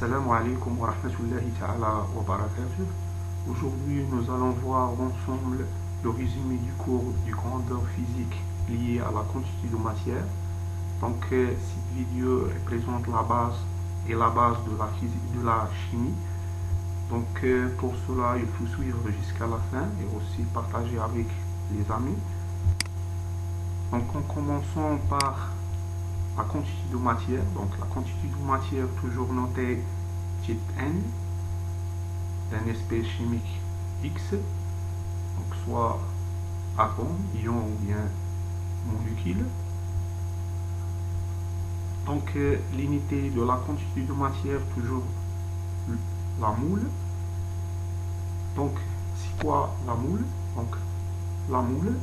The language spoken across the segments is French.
Assalamu alaikum wa rahmatullahi ta'ala wa barakatuh. Aujourd'hui, nous allons voir ensemble le résumé du cours du grandeur physique lié à la quantité de matière. Donc, cette vidéo représente la base et la base de la physique, de la chimie. Donc, pour cela, il faut suivre jusqu'à la fin et aussi partager avec les amis. Donc, en commençant par la quantité de matière. Donc, la quantité de matière toujours notée type N d'un espèce chimique X, donc soit atome, ion ou bien molécule. Donc, l'unité de la quantité de matière toujours la moule. Donc, c'est quoi la moule? Donc, la moule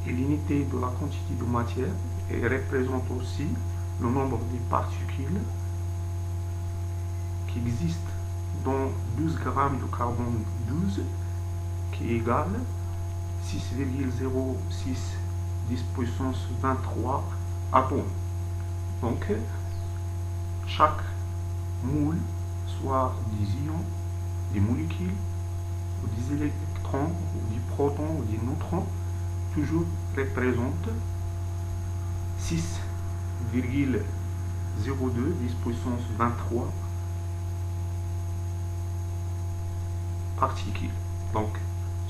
est l'unité de la quantité de matière et représente aussi le nombre de particules qui existent dans 12 grammes de carbone 12 qui est égal 6,06 10 puissance 23 atomes. Donc, chaque moule, soit des ions, des molécules, ou des électrons, ou des protons, ou des neutrons, toujours représente 6,02 10 puissance 23 particules. Donc,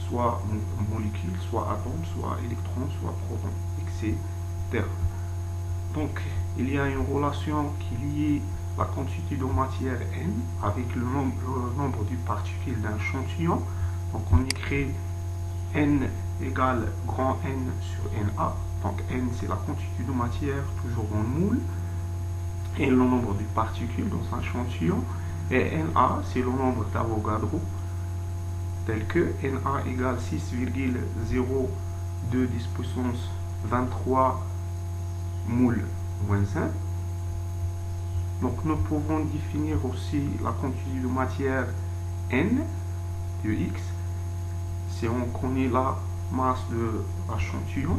soit molécules, soit atomes, soit électrons, soit protons, etc. Donc, il y a une relation qui lie la quantité de matière N avec le nombre de particules d'un échantillon. Donc, on écrit N égale grand N sur Na. Donc, N, c'est la quantité de matière, toujours en moule, et le nombre de particules dans un échantillon. Et Na, c'est le nombre d'Avogadro, tel que Na égale 6,02 10 puissance 23 moules moins 1. Donc, nous pouvons définir aussi la quantité de matière N de X si on connaît la masse de l'échantillon.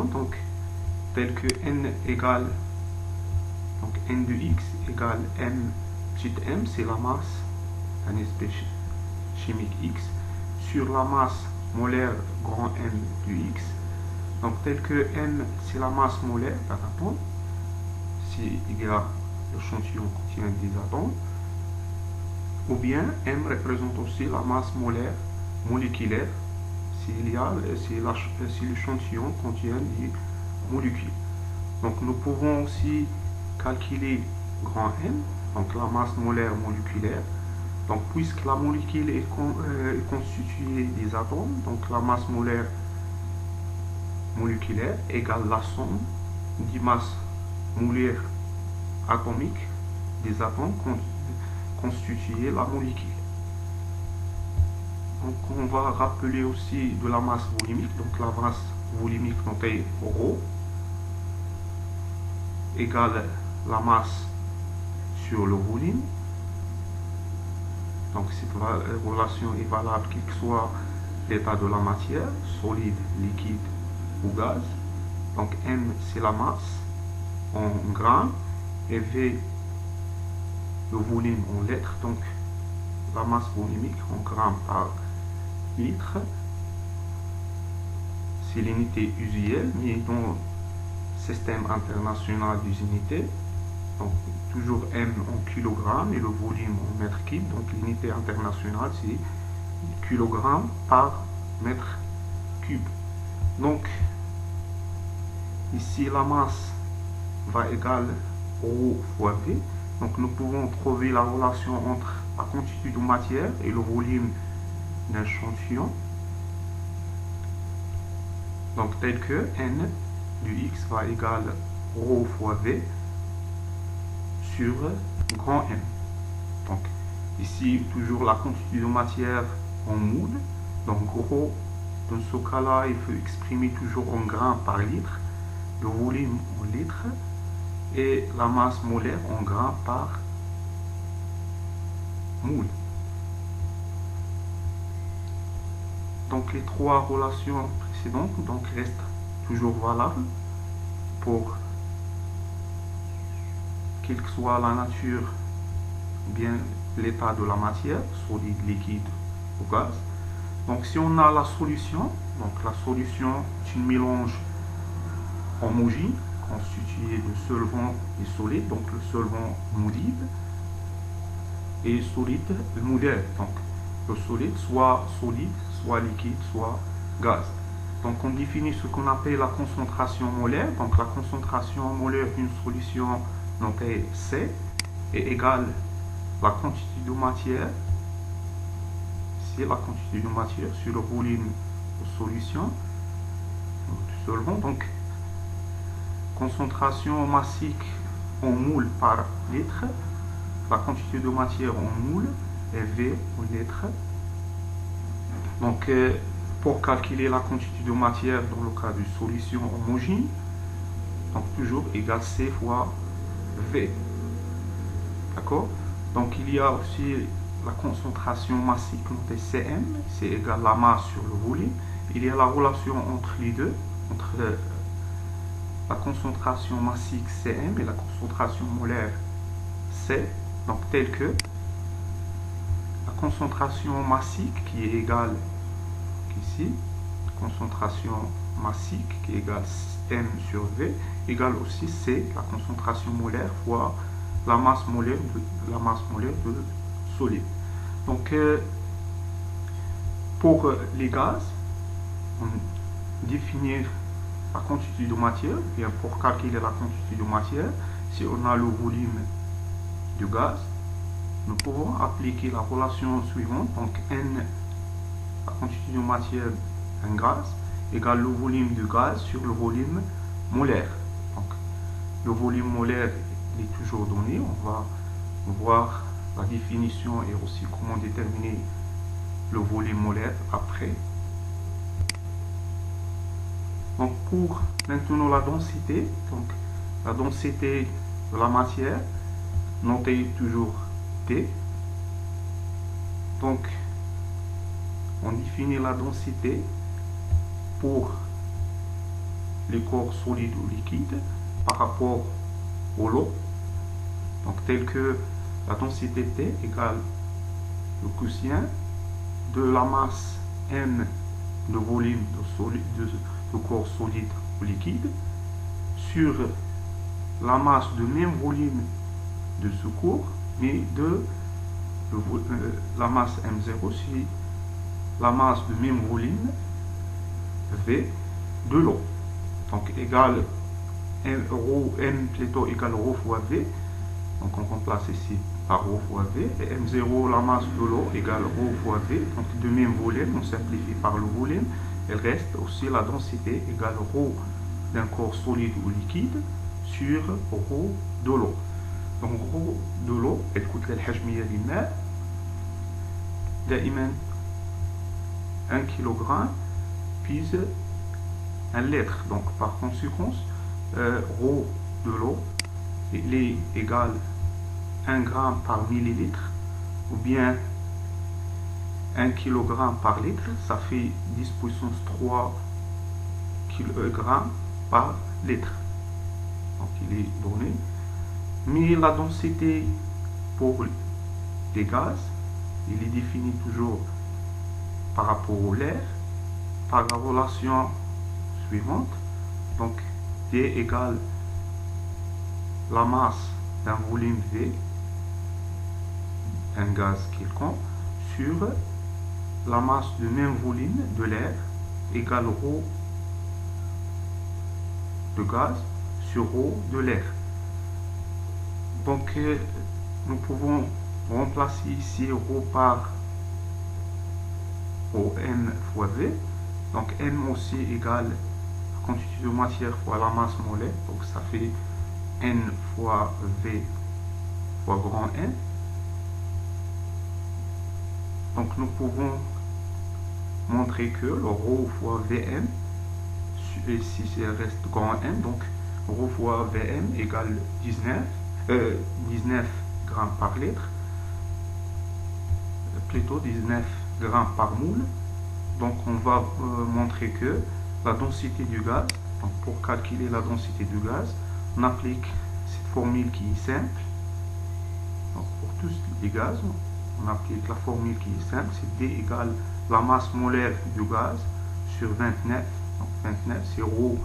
Donc, tel que N égale, donc N de X égale M petit m, c'est la masse d'un espèce chimique X, sur la masse molaire grand M de X. Donc, tel que M, c'est la masse molaire d'un atome, si l'échantillon contient des atomes, ou bien M représente aussi la masse molaire moléculaire, si l'échantillon contient des molécules. Donc, nous pouvons aussi calculer grand M, donc la masse molaire moléculaire. Donc, puisque la molécule est constituée des atomes, donc la masse molaire moléculaire égale la somme des masses molaires atomiques des atomes constituer la molécule. Donc, on va rappeler aussi de la masse volumique. Donc, la masse volumique notée ρ égale la masse sur le volume. Donc, cette relation est valable quel que soit l'état de la matière, solide, liquide ou gaz. Donc, M, c'est la masse en grammes et V, le volume en litres. Donc, la masse volumique en grammes par litre, c'est l'unité usuelle, mais dans le système international des unités, donc toujours M en kilogrammes et le volume en mètre cube. Donc, l'unité internationale, c'est kilogramme par mètre cube. Donc, ici, la masse va égale ρ fois V. Donc, nous pouvons trouver la relation entre la quantité de matière et le volume d'un échantillon. Donc, tel que N de X va égaler ρ fois V sur grand M. Donc, ici, toujours la quantité de matière en moule. Donc, ρ, dans ce cas-là, il faut exprimer toujours en grammes par litre, le volume en litres et la masse molaire en grammes par moule. Donc, les trois relations précédentes donc, restent toujours valables pour quelle que soit la nature, bien l'état de la matière, solide, liquide ou gaz. Donc si on a la solution, donc la solution est un mélange homogène constitué de solvant et solide, donc le solvant mobile et solide modèle. Donc le solide soit liquide, soit gaz. Donc on définit ce qu'on appelle la concentration molaire. Donc la concentration molaire d'une solution notée C est égale à la quantité de matière, c'est la quantité de matière sur le volume de solution du solvant. Donc concentration massique en moule par litre, la quantité de matière en moule est V en litre. Donc pour calculer la quantité de matière dans le cas de solution homogène, donc toujours égal C fois V. D'accord? Donc il y a aussi la concentration massique notée Cm, c'est égal à la masse sur le volume. Il y a la relation entre les deux, entre la concentration massique Cm et la concentration molaire C, donc telle que la concentration massique qui est égale ici, concentration massique qui est égale M sur V, égale aussi C, la concentration molaire fois la masse molaire de solide. Donc pour les gaz, on définit la quantité de matière, bien pour calculer la quantité de matière, si on a le volume du gaz, nous pouvons appliquer la relation suivante. Donc N, la quantité de matière en gaz, égale le volume du gaz sur le volume molaire. Donc le volume molaire est toujours donné. On va voir la définition et aussi comment déterminer le volume molaire après. Donc pour maintenant la densité, donc la densité de la matière, notée toujours T. Donc on définit la densité pour les corps solides ou liquides par rapport au lot. Donc tel que la densité T égale le quotient de la masse M, le volume de corps solide ou liquide, sur la masse de même volume de ce corps, mais de la masse M0 c'est la masse de même volume V de l'eau. Donc égale rho M plutôt égale rho fois V. Donc on remplace ici par rho fois V. Et M0, la masse de l'eau, égale rho fois V. Donc de même volume, on simplifie par le volume. Il reste aussi la densité égale rho d'un corps solide ou liquide sur rho de l'eau. Donc rho de l'eau, الكتلة الحجمية للماء دائما 1 kg pèse 1 litre. Donc par conséquent, rho de l'eau il est égal 1 gramme par millilitre ou bien 1 kg par litre, ça fait 10 puissance 3 kg par litre. Donc il est donné. Mais la densité pour les gaz, il est défini toujours par rapport au l'air, par la relation suivante. Donc D égale la masse d'un volume V, un gaz quelconque, sur la masse du même volume de l'air égale rho de gaz sur rho de l'air. Donc nous pouvons remplacer ici rho par rho M fois V. Donc M aussi égale la quantité de matière fois la masse molaire. Donc ça fait N fois V fois grand N. Donc nous pouvons montrer que le rho fois Vm, ici il reste grand N, donc rho fois Vm égale 19 grammes par litre, plutôt 19 grammes par moule. Donc on va montrer que la densité du gaz, donc pour calculer la densité du gaz, on applique cette formule qui est simple. Donc, pour tous les gaz, on applique la formule qui est simple, c'est D égale la masse molaire du gaz sur 29. Donc 29, c'est ρ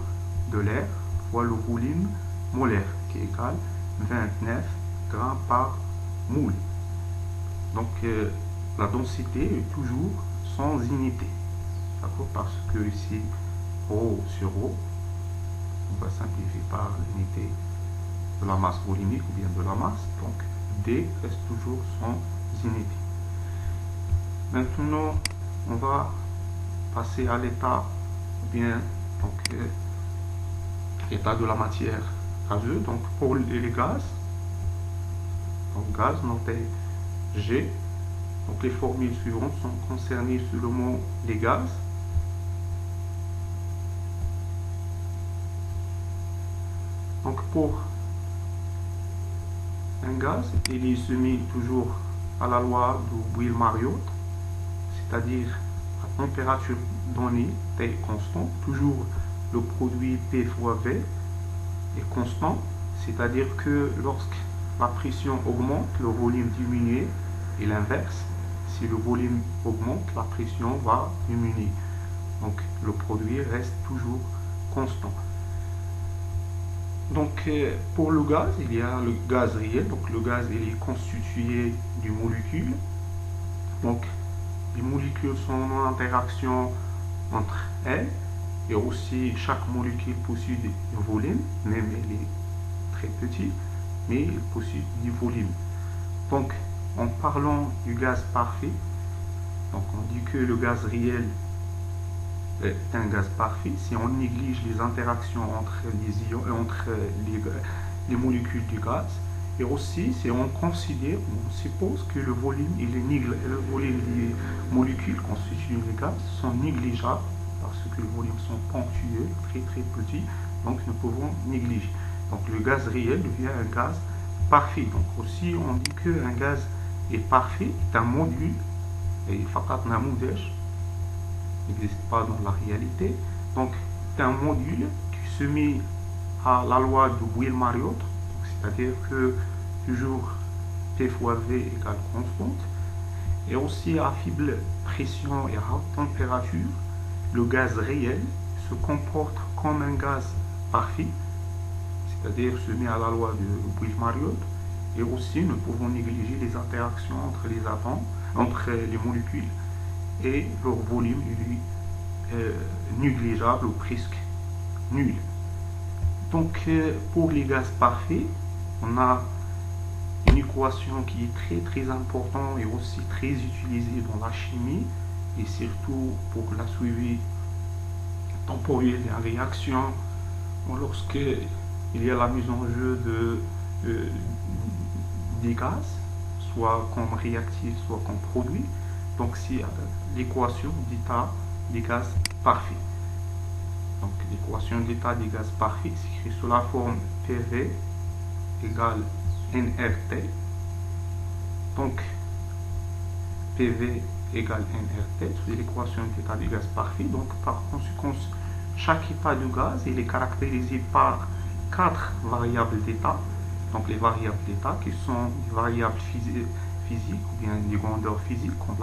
de l'air fois le volume molaire qui est égal 29 grammes par moule. Donc la densité est toujours sans unité. D'accord? Parce que ici, ρ sur ρ, on va simplifier par l'unité de la masse volumique ou bien de la masse. Donc D reste toujours sans unité. Maintenant, on va passer à l'état, bien, donc l'état de la matière gazeuse. Donc pour les gaz, donc gaz noté G. Donc les formules suivantes sont concernées seulement les gaz. Donc pour un gaz, il est soumis toujours à la loi de Boyle-Mariotte, c'est-à-dire la température donnée T constante, toujours le produit P fois V est constant, c'est-à-dire que lorsque la pression augmente, le volume diminue et l'inverse. Si le volume augmente, la pression va diminuer. Donc le produit reste toujours constant. Donc pour le gaz, il y a le gaz réel. Donc le gaz il est constitué de molécules. Donc les molécules sont en interaction entre elles. Et aussi chaque molécule possède un volume, même elle est très petite, mais elle possède du volume. Donc en parlant du gaz parfait, donc on dit que le gaz réel est un gaz parfait si on néglige les interactions entre les ions, entre les molécules du gaz, et aussi si on considère, on suppose que le volume et le volume des molécules constituant les gaz sont négligeables parce que les volumes sont ponctuels, très très petits, donc nous pouvons négliger. Donc le gaz réel devient un gaz parfait. Donc aussi on dit qu'un gaz est parfait, est un module, et fakat namoudej n'existe pas dans la réalité. Donc c'est un module qui se met à la loi de Boyle-Mariotte, c'est-à-dire que toujours P fois V égale constante, et aussi à faible pression et à haute température, le gaz réel se comporte comme un gaz parfait, c'est-à-dire se met à la loi de Boyle-Mariotte, et aussi nous pouvons négliger les interactions entre les atomes, entre les molécules, et leur volume est négligeable ou presque nul. Donc pour les gaz parfaits, on a une équation qui est très très importante et aussi très utilisée dans la chimie et surtout pour la suivi temporelle des réactions lorsque il y a la mise en jeu des gaz, soit comme réactif, soit comme produit. Donc c'est l'équation d'état des gaz parfaits. Donc l'équation d'état des gaz parfaits s'écrit sous la forme PV égale nRT. Donc PV égale nRT, c'est l'équation d'état des gaz parfaits. Donc par conséquent, chaque état de gaz il est caractérisé par 4 variables d'état. Donc les variables d'état qui sont des variables physiques ou bien des grandeurs physiques comme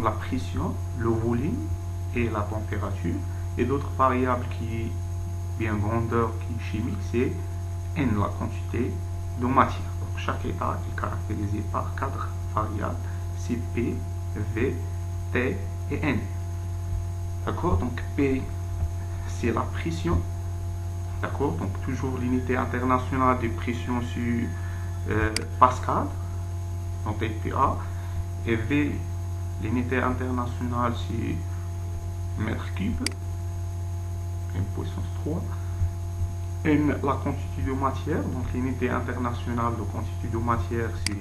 la pression, le volume et la température. Et d'autres variables qui bien grandeur qui est chimique, c'est N, la quantité de matière. Donc chaque état est caractérisé par 4 variables, c'est P, V, T et N. D'accord? Donc P, c'est la pression. D'accord? Donc toujours l'unité internationale de pression sur Pascal, donc PA. Et V, l'unité internationale c'est mètre cube, une puissance 3. N, la quantité de matière, donc l'unité internationale de quantité de matière c'est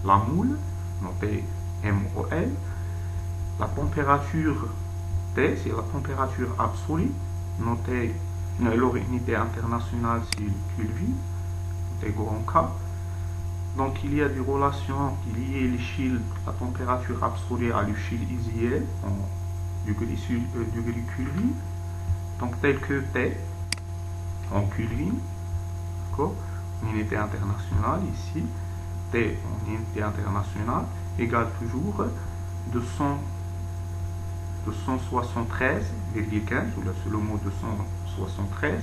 la moule, notée MOL. La température T, c'est la température absolue, notée leur unité internationale c'est le Kelvin, notée grand K. Donc il y a des relations liées à l'échelle de la température absolue à l'échelle ISIL en degrés Kelvin. Donc tel que T en Kelvin, d'accord? En unité internationale, ici, T en unité internationale égale toujours 273,15, ou là c'est le mot 273,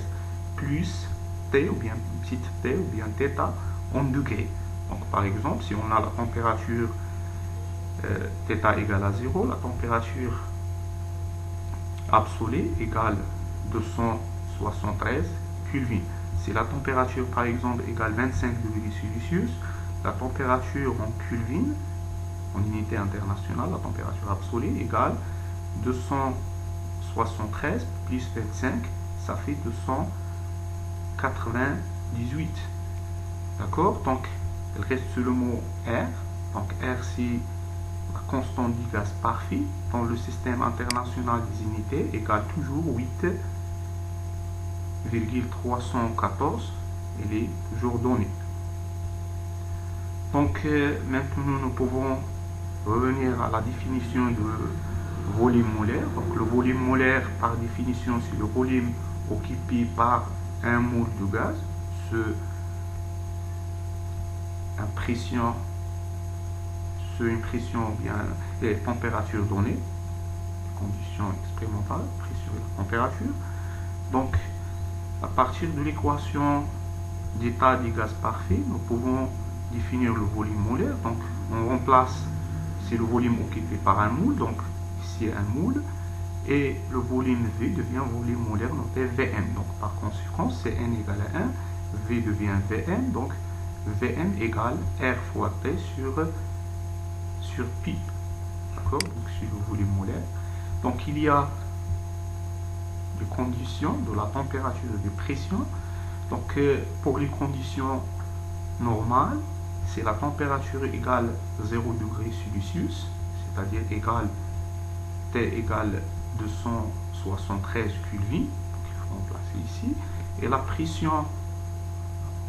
plus T ou bien petite t ou bien θ en degrés. Donc par exemple, si on a la température θ égale à 0, la température absolue égale 273 Kelvin. Si la température par exemple égale 25 degrés Celsius, la température en Kelvin, en unité internationale, la température absolue égale 273 plus 25, ça fait 298. D'accord? Donc, il reste le mot R. Donc, R, c'est la constante du gaz parfait. Dans le système international des unités, égale toujours 8,314. Il est toujours donné. Donc, maintenant, nous pouvons revenir à la définition de volume molaire. Donc, le volume molaire, par définition, c'est le volume occupé par un moule de gaz. Une pression bien les températures données, conditions expérimentales, pression et température. Donc, à partir de l'équation d'état du gaz parfait, nous pouvons définir le volume molaire. Donc, on remplace, c'est le volume occupé par un moule, donc ici un moule, et le volume V devient volume molaire noté Vm. Donc, par conséquent, Cn égale à 1, V devient Vm, donc Vm égale R fois T sur pi. D'accord? Donc, c'est le volume molaire. Donc, il y a des conditions de la température et de pression. Donc, pour les conditions normales, c'est la température égale 0 degré Celsius, c'est-à-dire égale T égale 273 Kelvin. Donc, il faut remplacer ici. Et la pression,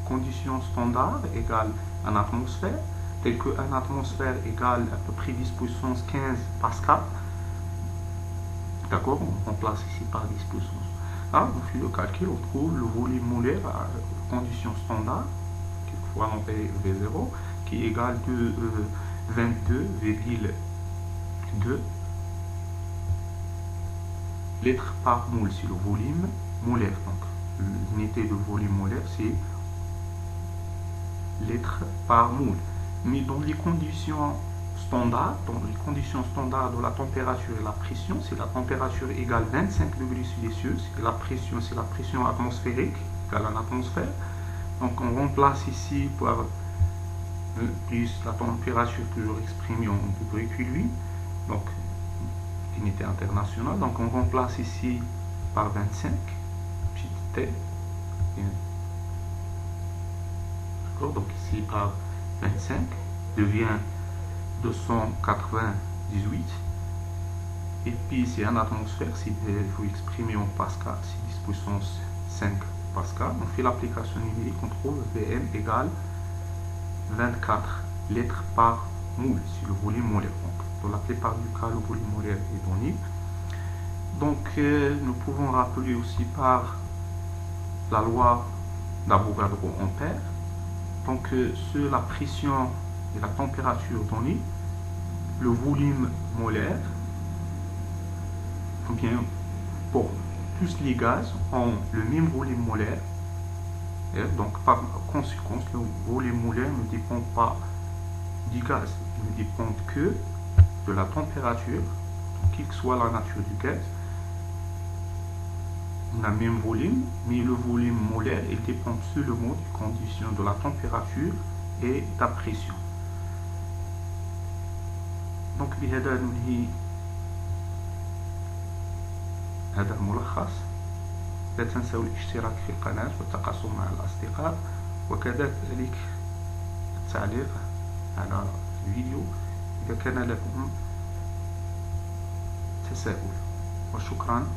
condition standard, égale en atmosphère, tel qu'une atmosphère égale à peu près 10 puissance 15 Pascal. D'accord? On remplace ici par 10 puissance. Là, on fait le calcul, on trouve le volume molaire à condition standard, quelquefois on paye V0, qui est égal de 22,2 litres par moule. C'est le volume molaire. Donc, l'unité de volume molaire, c'est litres par moule. Mais dans les conditions standards, de la température et la pression, si la température égale 25 degrés Celsius et la pression, c'est la pression atmosphérique égale en atmosphère. Donc on remplace ici par plus la température toujours exprimée en degrés Kelvin, donc unité internationale. Donc on remplace ici par 25, petit t. Donc ici par 25 devient 298, et puis c'est en atmosphère, si vous exprimez en Pascal, c'est 10 puissance 5 Pascal. On fait l'application numérique, on trouve Vm égale 24 litres par moule, c'est le volume molaire. Donc, dans la plupart du cas, le volume molaire est donné. Donc, nous pouvons rappeler aussi par la loi d'Avogadro-Ampère. Donc, sur la pression et la température donnée, le volume molaire, ou bien pour tous les gaz ont le même volume molaire. Et donc, par conséquent, le volume molaire ne dépend pas du gaz, il ne dépend que de la température, quelle que soit la nature du gaz. On a le même volume, mais le volume molaire, il dépend seulement des conditions de la température et de la pression. Donc بهذا ننهي هذا الملخص. لا تنسوا الاشتراك في القناة والتواصل مع الأصدقاء، وكذلك التعليق على الفيديو إذا كان لكم تساؤل. وشكرا.